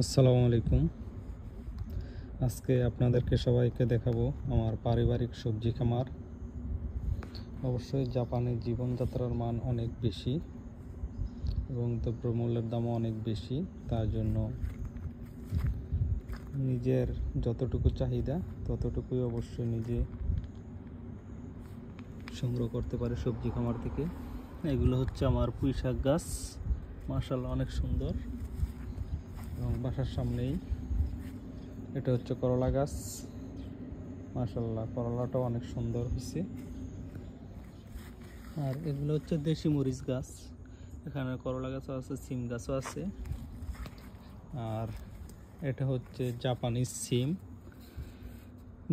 আসসালামু আলাইকুম। আজকে আপনাদেরকে সবাইকে দেখাবো আমার পারিবারিক সবজি খামার। অবশ্যই জাপানে জীবনযাত্রার মান অনেক বেশি এবং দ্রব্যমূল্যের দামও অনেক বেশি। তার জন্য নিজের যতটুকু চাহিদা ততটুকুই অবশ্যই নিজে সংগ্রহ করতে পারে সবজি খামার থেকে। এগুলো হচ্ছে আমার পুঁই শাক গাছ, মাশাআল্লাহ অনেক সুন্দর। এবং বাসার সামনেই এটা হচ্ছে করলা গাছ, মাশাআল্লাহ করলাটাও অনেক সুন্দর হয়েছে। আর এগুলো হচ্ছে দেশি মরিচ গাছ, এখানে করলা গাছও আছে, সিম গাছও আছে। আর এটা হচ্ছে জাপানিজ সিম,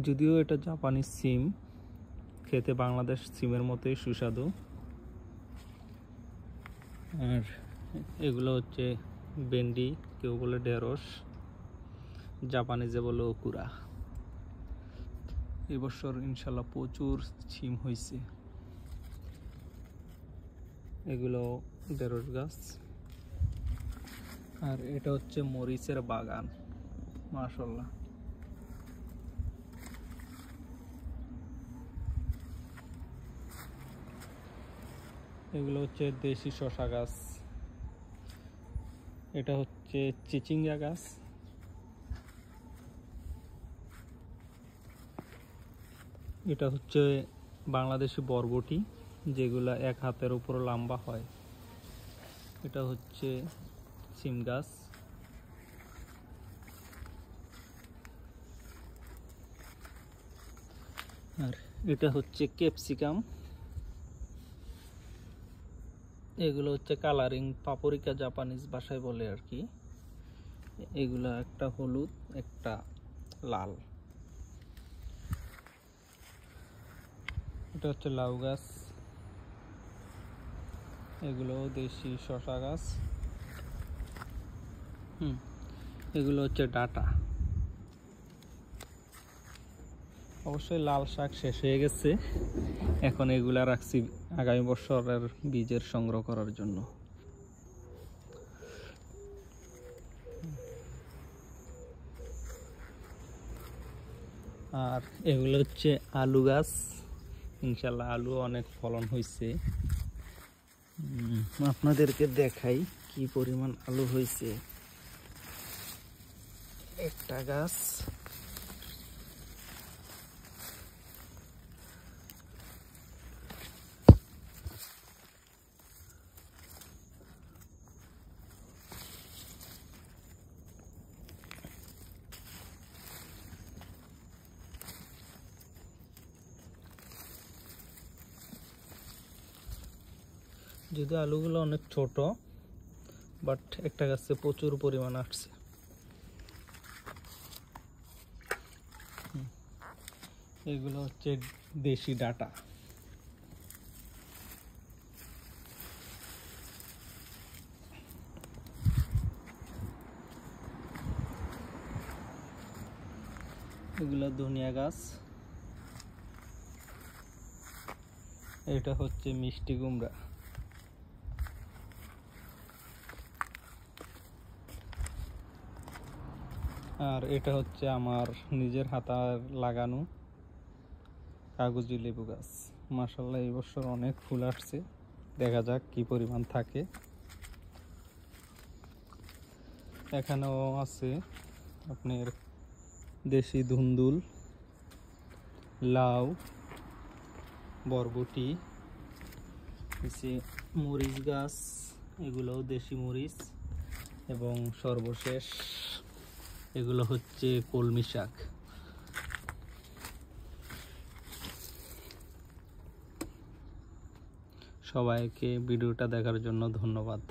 যদিও এটা জাপানিজ সিম, খেতে বাংলাদেশ সিমের মতোই সুস্বাদু। আর এগুলো হচ্ছে ভেন্ডি, কেউ বলে ঢেঁড়স, জাপানিজে বলে ওকুরা। এবছর ইনশাল্লাহ প্রচুর সিম হয়েছে। এগুলো ঢেঁড়স গাছ। আর এটা হচ্ছে মরিচের বাগান, মাশাআল্লাহ। এগুলো হচ্ছে দেশি শসা গাছ। এটা হচ্ছে চিচিঙ্গা গাছ। এটা হচ্ছে বাংলাদেশি বরবটি, যেগুলা এক হাতের উপর লম্বা হয়। এটা হচ্ছে সিম গাছ। আর এটা হচ্ছে ক্যাপসিকাম। এগুলো হচ্ছে কালারিং পাপরিকা, জাপানিজ ভাষায় বলে আর কি। এগুলা একটা হলুদ, একটা লাল। এটা হচ্ছে লাউ গাছ। এগুলো দেশি শসা গাছ। এগুলো হচ্ছে ডাটা। অবশ্যই লাল শাক শেষ হয়ে গেছে, এখন এগুলা রাখছি আগামী বছরের বীজের সংগ্রহ করার জন্য। আর এগুলো হচ্ছে আলু গাছ, ইনশাল্লাহ আলু অনেক ফলন হয়েছে। আপনাদেরকে দেখাই কি পরিমাণ আলু হয়েছে। একটা গাছ, যদি আলুগুলো অনেক ছোট, বাট একটা গাছে প্রচুর পরিমাণ আসছে। এগুলো হচ্ছে দেশি ডাটা। এগুলো ধনিয়া গাছ। এটা হচ্ছে মিষ্টি কুমড়া। আর এটা হচ্ছে আমার নিজের হাতার লাগানো কাগজি লেবু গাছ। মাশাআল্লাহ এই বছর অনেক ফুল আসছে, দেখা যাক কি পরিমাণ থাকে। এখানেও আছে আপনার দেশি ধুন্দুল, লাউ, বরবটি, মরিচ গাছ, এগুলোও দেশি মরিচ। এবং সর্বশেষ এগুলো হচ্ছে কলমি শাক। সবাইকে ভিডিওটা দেখার জন্য ধন্যবাদ।